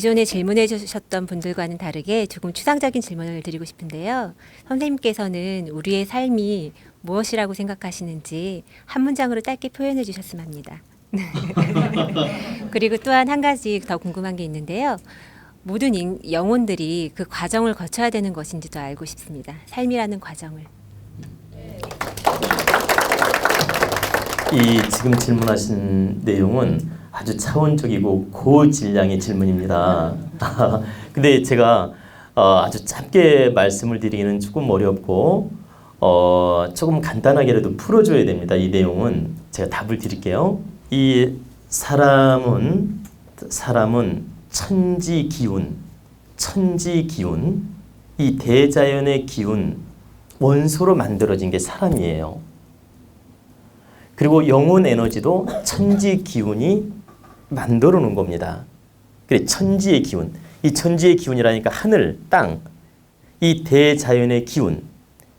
기존에 질문해 주셨던 분들과는 다르게 조금 추상적인 질문을 드리고 싶은데요. 선생님께서는 우리의 삶이 무엇이라고 생각하시는지 한 문장으로 짧게 표현해 주셨으면 합니다. 그리고 또한 한 가지 더 궁금한 게 있는데요. 모든 영혼들이 그 과정을 거쳐야 되는 것인지도 알고 싶습니다. 삶이라는 과정을. 이 지금 질문하신 내용은 아주 차원적이고 고질량의 질문입니다. 근데 제가 아주 짧게 말씀을 드리기는 조금 어렵고 조금 간단하게라도 풀어줘야 됩니다. 이 내용은 제가 답을 드릴게요. 이 사람은 천지 기운, 이 대자연의 기운, 원소로 만들어진 게 사람이에요. 그리고 영혼 에너지도 천지 기운이 만들어 놓은 겁니다. 그래, 천지의 기운. 이 천지의 기운이라니까 하늘, 땅, 이 대자연의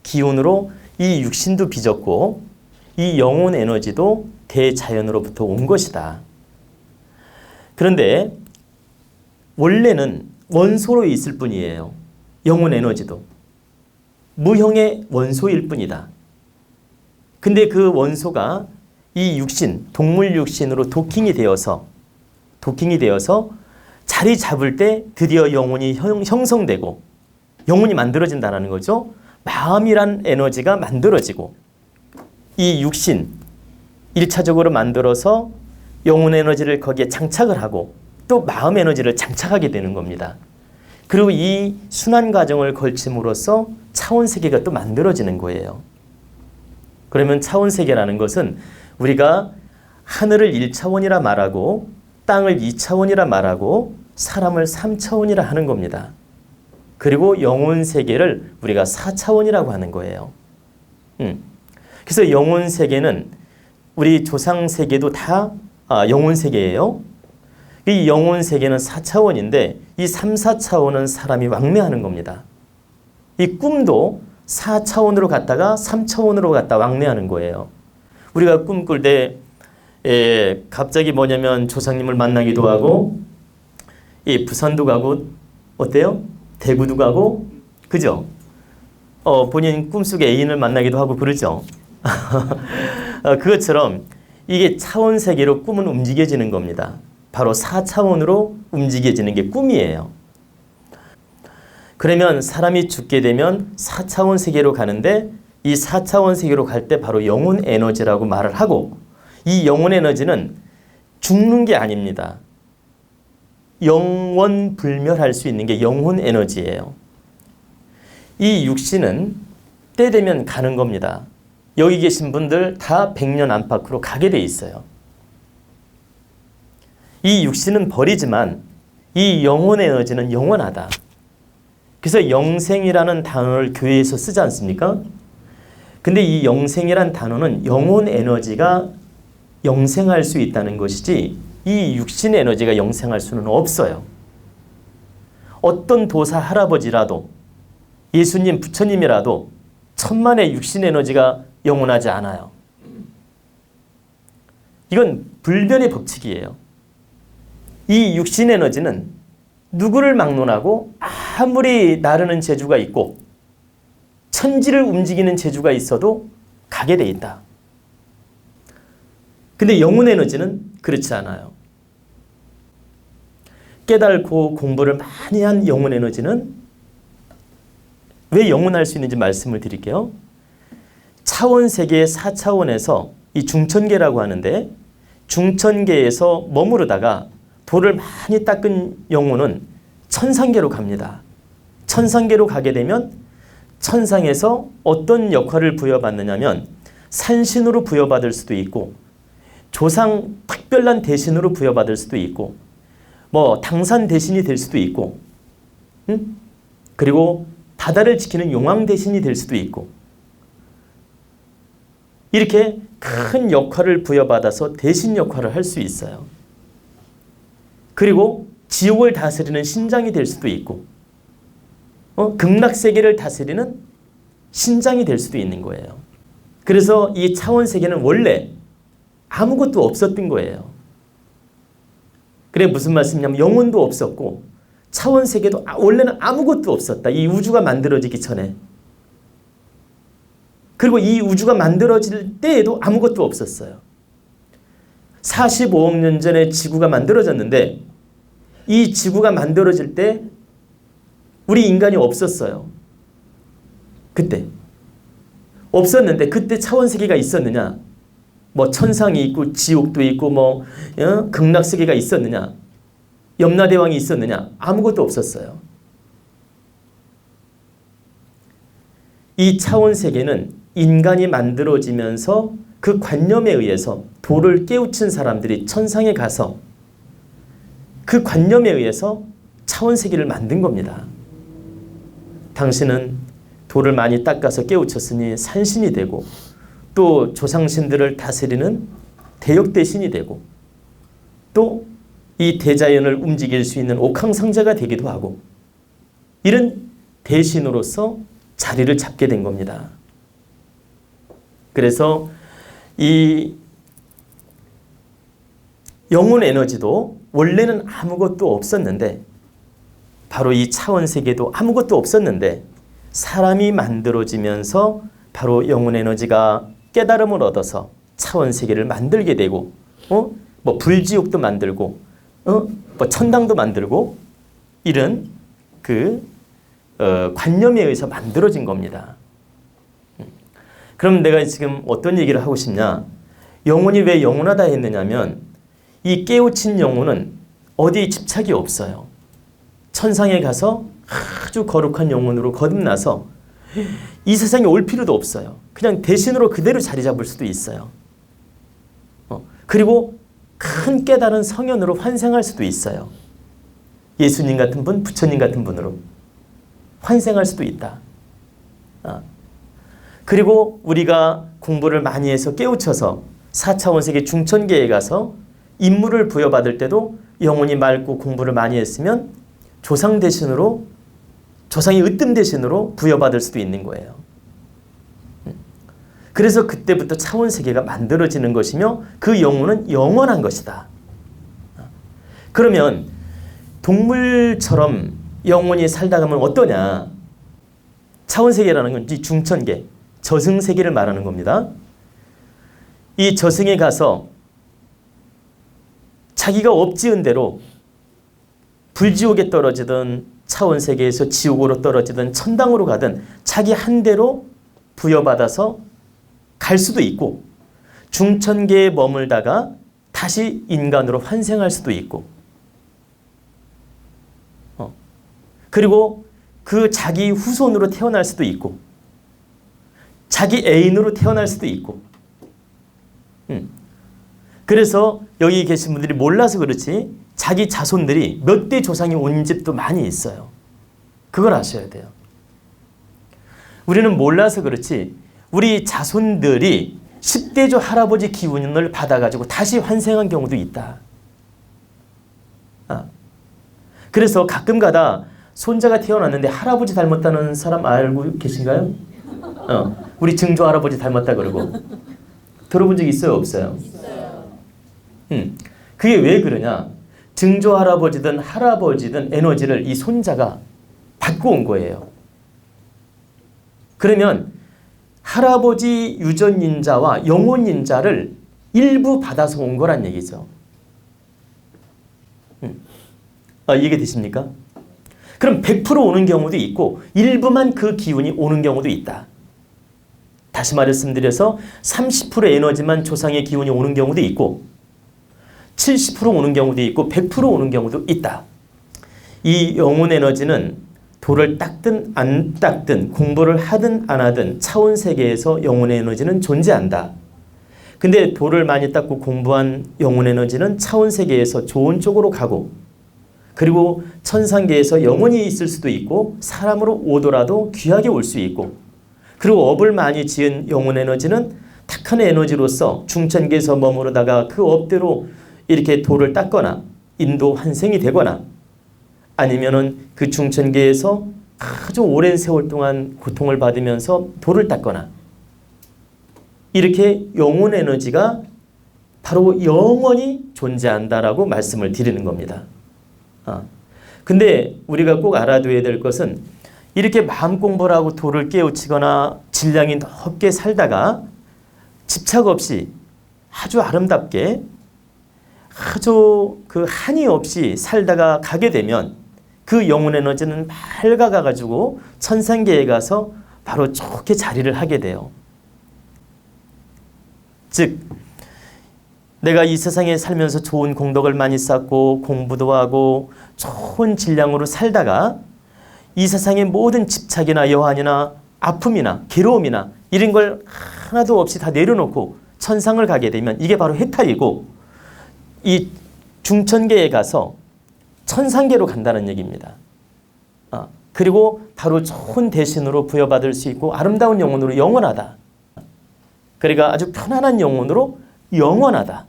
기운으로 이 육신도 빚었고 이 영혼 에너지도 대자연으로부터 온 것이다. 그런데 원래는 원소로 있을 뿐이에요. 영혼 에너지도. 무형의 원소일 뿐이다. 근데 그 원소가 이 육신, 동물 육신으로 도킹이 되어서 자리 잡을 때 드디어 영혼이 형성되고 영혼이 만들어진다는 거죠. 마음이란 에너지가 만들어지고 이 육신 1차적으로 만들어서 영혼 에너지를 거기에 장착을 하고 또 마음 에너지를 장착하게 되는 겁니다. 그리고 이 순환 과정을 거침으로써 차원 세계가 또 만들어지는 거예요. 그러면 차원 세계라는 것은 우리가 하늘을 1차원이라 말하고 땅을 2차원이라 말하고 사람을 3차원이라 하는 겁니다. 그리고 영혼 세계를 우리가 4차원이라고 하는 거예요. 그래서 영혼 세계는 우리 조상 세계도 다 영혼 세계예요. 이 영혼 세계는 4차원인데 이 3, 4차원은 사람이 왕래하는 겁니다. 이 꿈도 4차원으로 갔다가 3차원으로 갔다 왕래하는 거예요. 우리가 꿈꿀 때 갑자기 뭐냐면 조상님을 만나기도 하고 부산도 가고 어때요? 대구도 가고 그죠? 본인 꿈속에 애인을 만나기도 하고 그러죠. 그것처럼 이게 차원 세계로 꿈은 움직여지는 겁니다. 바로 4차원으로 움직여지는 게 꿈이에요. 그러면 사람이 죽게 되면 4차원 세계로 가는데 이 4차원 세계로 갈 때 바로 영혼 에너지라고 말을 하고 이 영혼 에너지는 죽는 게 아닙니다. 영원 불멸할 수 있는 게 영혼 에너지예요. 이 육신은 때 되면 가는 겁니다. 여기 계신 분들 다 100년 안팎으로 가게 돼 있어요. 이 육신은 버리지만 이 영혼 에너지는 영원하다. 그래서 영생이라는 단어를 교회에서 쓰지 않습니까? 근데 이 영생이란 단어는 영혼 에너지가 영생할 수 있다는 것이지 이 육신 에너지가 영생할 수는 없어요. 어떤 도사 할아버지라도 예수님 부처님이라도 천만의 육신 에너지가 영원하지 않아요. 이건 불변의 법칙이에요. 이 육신 에너지는 누구를 막론하고 아무리 나르는 재주가 있고 천지를 움직이는 재주가 있어도 가게 돼 있다. 근데 영혼 에너지는 그렇지 않아요. 깨달고 공부를 많이 한 영혼 에너지는 왜 영원할 수 있는지 말씀을 드릴게요. 차원 세계의 4차원에서 이 중천계라고 하는데 중천계에서 머무르다가 돌을 많이 닦은 영혼은 천상계로 갑니다. 천상계로 가게 되면 천상에서 어떤 역할을 부여받느냐면 산신으로 부여받을 수도 있고 조상 특별한 대신으로 부여받을 수도 있고 뭐 당산 대신이 될 수도 있고 그리고 바다를 지키는 용왕 대신이 될 수도 있고 이렇게 큰 역할을 부여받아서 대신 역할을 할 수 있어요. 그리고 지옥을 다스리는 신장이 될 수도 있고 극락세계를 다스리는 신장이 될 수도 있는 거예요. 그래서 이 차원세계는 원래 아무것도 없었던 거예요. 그래 무슨 말씀이냐면 영혼도 없었고 차원 세계도 원래는 아무것도 없었다. 이 우주가 만들어지기 전에. 그리고 이 우주가 만들어질 때에도 아무것도 없었어요. 45억 년 전에 지구가 만들어졌는데 이 지구가 만들어질 때 우리 인간이 없었어요. 그때. 없었는데 그때 차원 세계가 있었느냐? 뭐 천상이 있고 지옥도 있고 뭐 극락세계가 있었느냐? 염라대왕이 있었느냐? 아무것도 없었어요. 이 차원 세계는 인간이 만들어지면서 그 관념에 의해서 도를 깨우친 사람들이 천상에 가서 그 관념에 의해서 차원 세계를 만든 겁니다. 당신은 도를 많이 닦아서 깨우쳤으니 산신이 되고 또 조상신들을 다스리는 대역대신이 되고 또 이 대자연을 움직일 수 있는 옥황상제가 되기도 하고 이런 대신으로서 자리를 잡게 된 겁니다. 그래서 이 영혼 에너지도 원래는 아무것도 없었는데 바로 이 차원 세계도 아무것도 없었는데 사람이 만들어지면서 바로 영혼 에너지가 깨달음을 얻어서 차원 세계를 만들게 되고 뭐 불지옥도 만들고 뭐 천당도 만들고 이런 관념에 의해서 만들어진 겁니다. 그럼 내가 지금 어떤 얘기를 하고 싶냐? 영혼이 왜 영원하다 했느냐면 이 깨우친 영혼은 어디에 집착이 없어요. 천상에 가서 아주 거룩한 영혼으로 거듭나서 이 세상에 올 필요도 없어요. 그냥 대신으로 그대로 자리 잡을 수도 있어요. 그리고 큰 깨달은 성현으로 환생할 수도 있어요. 예수님 같은 분, 부처님 같은 분으로 환생할 수도 있다. 그리고 우리가 공부를 많이 해서 깨우쳐서 4차원 세계 중천계에 가서 임무를 부여받을 때도 영혼이 맑고 공부를 많이 했으면 조상 대신으로 조상의 으뜸 대신으로 부여받을 수도 있는 거예요. 그래서 그때부터 차원 세계가 만들어지는 것이며 그 영혼은 영원한 것이다. 그러면 동물처럼 영혼이 살다 가면 어떠냐? 차원 세계라는 건 이 중천계, 저승 세계를 말하는 겁니다. 이 저승에 가서 자기가 엎지은 대로 불지옥에 떨어지든 차원 세계에서 지옥으로 떨어지든 천당으로 가든 자기 한 대로 부여받아서 갈 수도 있고 중천계에 머물다가 다시 인간으로 환생할 수도 있고 그리고 그 자기 후손으로 태어날 수도 있고 자기 애인으로 태어날 수도 있고 그래서 여기 계신 분들이 몰라서 그렇지 자기 자손들이 몇 대 조상이 온 집도 많이 있어요. 그걸 아셔야 돼요. 우리는 몰라서 그렇지 우리 자손들이 10대조 할아버지 기운을 받아가지고 다시 환생한 경우도 있다. 그래서 가끔가다 손자가 태어났는데 할아버지 닮았다는 사람 알고 계신가요? 우리 증조 할아버지 닮았다 그러고 들어본 적 있어요? 없어요? 있어요. 그게 왜 그러냐? 증조 할아버지든 할아버지든 에너지를 이 손자가 받고 온 거예요. 그러면 할아버지 유전인자와 영혼인자를 일부 받아서 온 거란 얘기죠. 이해되십니까? 그럼 100% 오는 경우도 있고 일부만 그 기운이 오는 경우도 있다. 다시 말씀드려서 30% 에너지만 조상의 기운이 오는 경우도 있고 70% 오는 경우도 있고 100% 오는 경우도 있다. 이 영혼 에너지는 도를 닦든 안 닦든 공부를 하든 안 하든 차원 세계에서 영혼의 에너지는 존재한다. 근데 도를 많이 닦고 공부한 영혼 에너지는 차원 세계에서 좋은 쪽으로 가고 그리고 천상계에서 영원히 있을 수도 있고 사람으로 오더라도 귀하게 올 수 있고 그리고 업을 많이 지은 영혼 에너지는 탁한 에너지로서 중천계에서 머무르다가 그 업대로 이렇게 도를 닦거나 인도 환생이 되거나 아니면은 그 중천계에서 아주 오랜 세월 동안 고통을 받으면서 도를 닦거나 이렇게 영혼 에너지가 바로 영원히 존재한다라고 말씀을 드리는 겁니다. 근데 우리가 꼭 알아둬야 될 것은 이렇게 마음 공부를 하고 도를 깨우치거나 질량이 높게 살다가 집착 없이 아주 아름답게 아주 그 한이 없이 살다가 가게 되면 그 영혼 에너지는 밝아가 가지고 천상계에 가서 바로 좋게 자리를 하게 돼요. 즉 내가 이 세상에 살면서 좋은 공덕을 많이 쌓고 공부도 하고 좋은 질량으로 살다가 이 세상의 모든 집착이나 여한이나 아픔이나 괴로움이나 이런 걸 하나도 없이 다 내려놓고 천상을 가게 되면 이게 바로 해탈이고 이 중천계에 가서 천상계로 간다는 얘기입니다. 그리고 바로 좋은 대신으로 부여받을 수 있고 아름다운 영혼으로 영원하다. 그러니까 아주 편안한 영혼으로 영원하다.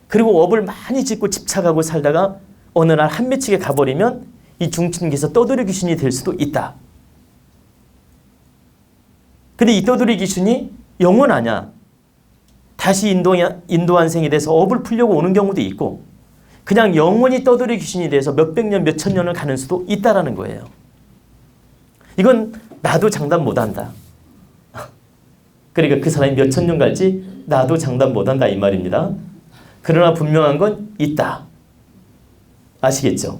그리고 업을 많이 짓고 집착하고 살다가 어느 날 한미치게 가버리면 이 중천계에서 떠돌이 귀신이 될 수도 있다. 근데 이 떠돌이 귀신이 영원하냐? 다시 인도환생이 돼서 업을 풀려고 오는 경우도 있고 그냥 영원히 떠돌이 귀신이 돼서 몇백 년, 몇천 년을 가는 수도 있다라는 거예요. 이건 나도 장담 못한다. 그러니까 그 사람이 몇천 년 갈지 나도 장담 못한다 이 말입니다. 그러나 분명한 건 있다. 아시겠죠?